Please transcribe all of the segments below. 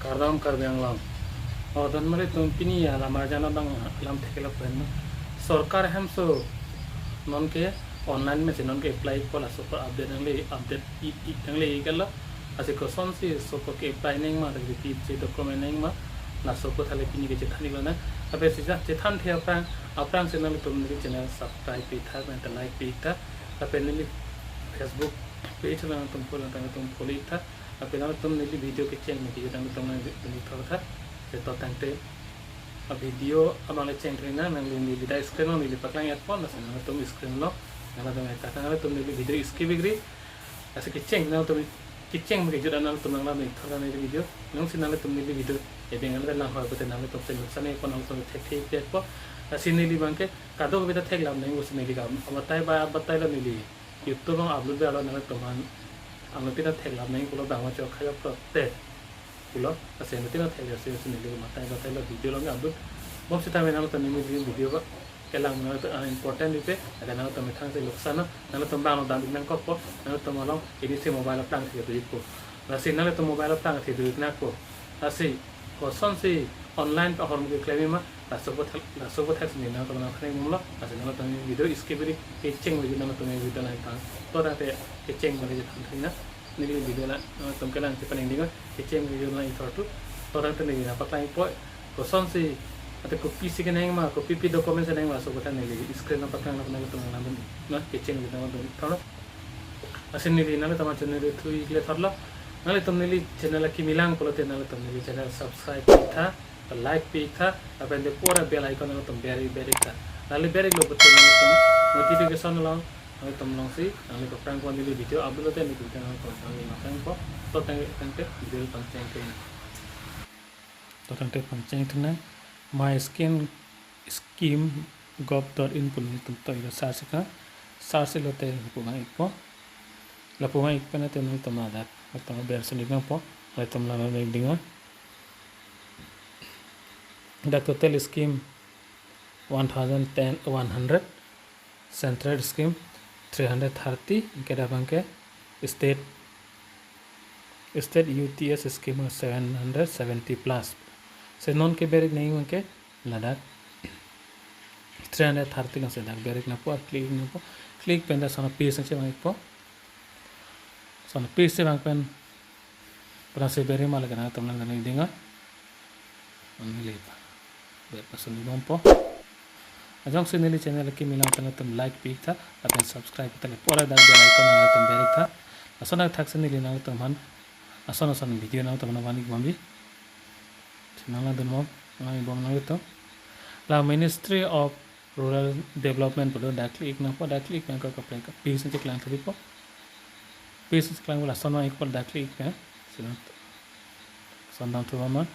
kardam karbiang lam dan mari tum pini ya lamar jana bang lam thekela pen sarkar ahemso non ke online में से non के apply को ला super update नंगले Ikla असे को सन से सोको के apply नहीं मा तक दी से document नहीं मा ला सोको थाले पिनी के चेथानी ला ना अबे से चेथान थे अपरांग से नंगले तुम निके चैनल सब्सक्राइब पे था मैं लाइक पे था अबे नंगले फेसबुक पेज ला तुम फॉलो था अबे नंगले तुम नंगले वीडियो के चैनल में के नंगले तुम नंगले था से तो तंगते वीडियो अब नंगले चैनल ना नंगले नीली स्क्रीन लो नीली पकड़ांगे अपन ना से नंगले तुम स्क्रीन लो नंगले तुम कथा नंगले तुम नीली वीडियो इसकी बिगड़ी ऐसे किचेंग ना तुम किचेंग में जो नंगले तुम नंगला में थोड़ा नीली वीडियो नंग से नंगले तुम नीली वीडियो ये बेंगल ना हो तो नंगले तुम से नुकसान है अपन नंगले तुम ठीक ठीक को ऐसे नीली बंग के कादो को भी तो ठीक लाभ नहीं उस नीली का बताए लो नीली यूट्यूब में अपलोड भी आलो नंगले तुमान अंगती ना ठीक लाभ नहीं कुलो दामा चौक खाया प्रत्येक कुलो ऐसे अंगती ना ठीक ऐसे उस नीली को बताए लो वीडियो लोग अपलोड बहुत सी टाइम नंगले तुम नीली वीडियो का केलांग नंगले तो इम्पोर्टेंट भी अगर नंगले तुम मिठांग से नुकसान नंगले तुम बांग दाम नंग को नंगले तुम मालूम इन्हीं से मोबाइल प्लान थे तो इको ऐसे नंगले तुम मोबाइल प्लान थे तो इतना को ऐसे कौन से ऑनलाइन पर हम के क्लेम में लासो को थैक्स नहीं ना तो ना खाने मुमला ऐसे नंगले तुम वीडियो इसके भी किचेंग में जो नंगले तुम वीडियो नहीं था तो रहते किचेंग में जो था ना नीली वीडियो ना तुम केलांग से पनीर दिखो किचेंग वीडियो ना इधर तो रहते नहीं ना पकड़ाई को कौन से अते कॉपी से नहीं मा कॉपी पी डॉक्यूमेंट से नहीं मा सब नहीं लगी स्क्रीन में पकड़ना अपने को तुम ना किचन में तुम थोड़ा ऐसे नहीं ना तुम चैनल थ्रू इकले थरलो नाले तुम नीली चैनल की मिलांग बोलते नाले तुम नीली चैनल सब्सक्राइब की था लाइक भी था अपन दे पूरा बेल आइकन में तुम बेरी था नाले बेरी लोग बच्चे नाले तुम नोटिफिकेशन लो नाले तुम लोग से नाले को प्रैंक वन नीली वीडियो अपलोड होते नहीं कुछ नाले को नाले प्रैंक को तो तंगे वीडियो पंचायत ना My skin scheme gov.in punya tentu itu sarsi lote lapungan ikut nanti nol temadat atau versi dengan po atau melalui dengan the total scheme 100 central scheme 330 kita bangke state UTS scheme 770 plus से non के बेरिक नहीं होंगे लद्दाख 330 का से लद्दाख बेरिक ना पो click पेंदा सोना piece से मांग पो सोना पीस से मांग पेन परा से बेरिक माल करना तुम लोग नहीं देंगा नहीं बेर पसंद नहीं पो अजंग से नीली चैनल की मिला तुम लाइक भी था अपन सब्सक्राइब तले पूरा दाग बेल आइकन ना तुम बेरिक था असोना थक से नीली ना तुम हन असोना वीडियो ना तुम वानी बम्बी नंगला दनमो नंगली बम नंगले तो ला मिनिस्ट्री ऑफ रूरल डेवलपमेंट बोलो डाकली एक ना पो डाकली एक का कपड़े का पीस से क्लांग थी पो पीस से क्लांग वाला सोना एक पर डाकली एक है संदाम तो मामा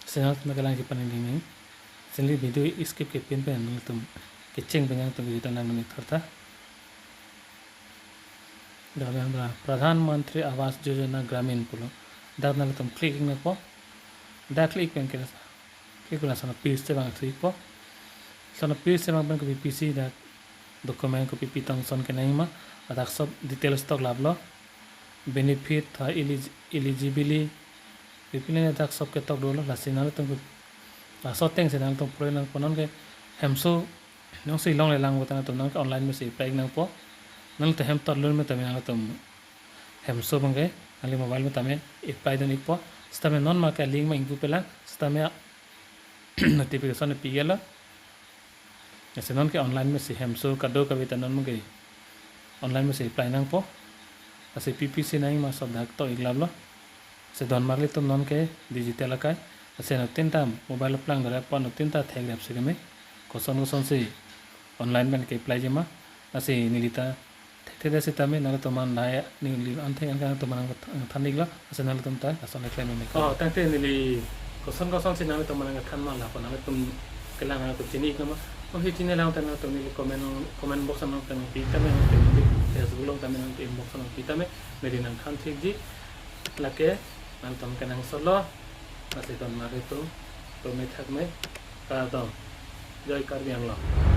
सेनात में कलांग की पनी नहीं सिंली वीडियो स्किप के पिन पे नंगल तुम किचेंग बंगांग तुम वीडियो नंगल में थरता प्रधानमंत्री आवास योजना ग्रामीण पुलो दाग ना तुम क्लिक ना पो दा क्लिक पेन के क्लिक ना सना पीस से बांग थी पो सना पीस से बांग को पीसी दा डॉक्यूमेंट को पीपी तंग सन के नहीं मा अदाक सब डिटेल्स तक लाभ लो बेनिफिट था एलिजिबिलिटी पीपी ने अदाक सब के तक डोलो लासिना तुम लासो टेंग से ना तुम प्रोय ना पनन के हेमसो नों से लॉन्ग ले लांग होता ना तुम ना ऑनलाइन में से अप्लाई ना पो नल तो हम तर्लुन में तमें ना तुम हेमसो बंगे नली मोबाइल में तमें अप्लाई दे निपो तमें नॉन मार्क लिंक में इंगू पेला तमें नोटिफिकेशन पी गेला ऐसे नॉन के ऑनलाइन में से हेमसो का दो कभी तनन में गई ऑनलाइन में से अप्लाई ना पो ऐसे पीपीसी नहीं मा सब धाक तो इगलाब लो से धन मारली तुम नॉन के डिजिटल का ऐसे न तीन टाइम मोबाइल प्लान करे पर न तीन ता थे ग्रैप से में क्वेश्चन से ऑनलाइन में के अप्लाई जमा ऐसे नीलिता थे से तमें ना तो मान लाया नीली अंते का तो मान थान निकला ऐसे ना तुम ता असल क्लेम में का तंते नीली क्वेश्चन से ना तो मान थान मान ला ना तुम केला ना तो चिनी कमा तुम ही चिनी लाओ तना तो नीली कमेंट बॉक्स में तमें पीता में फेसबुक लोग तमें इनबॉक्स में पीता में मेरी नंग खान ठीक जी लके ना तुम के नंग सोलो ऐसे तो मारे तो मैं थक में का तो जय कर दिया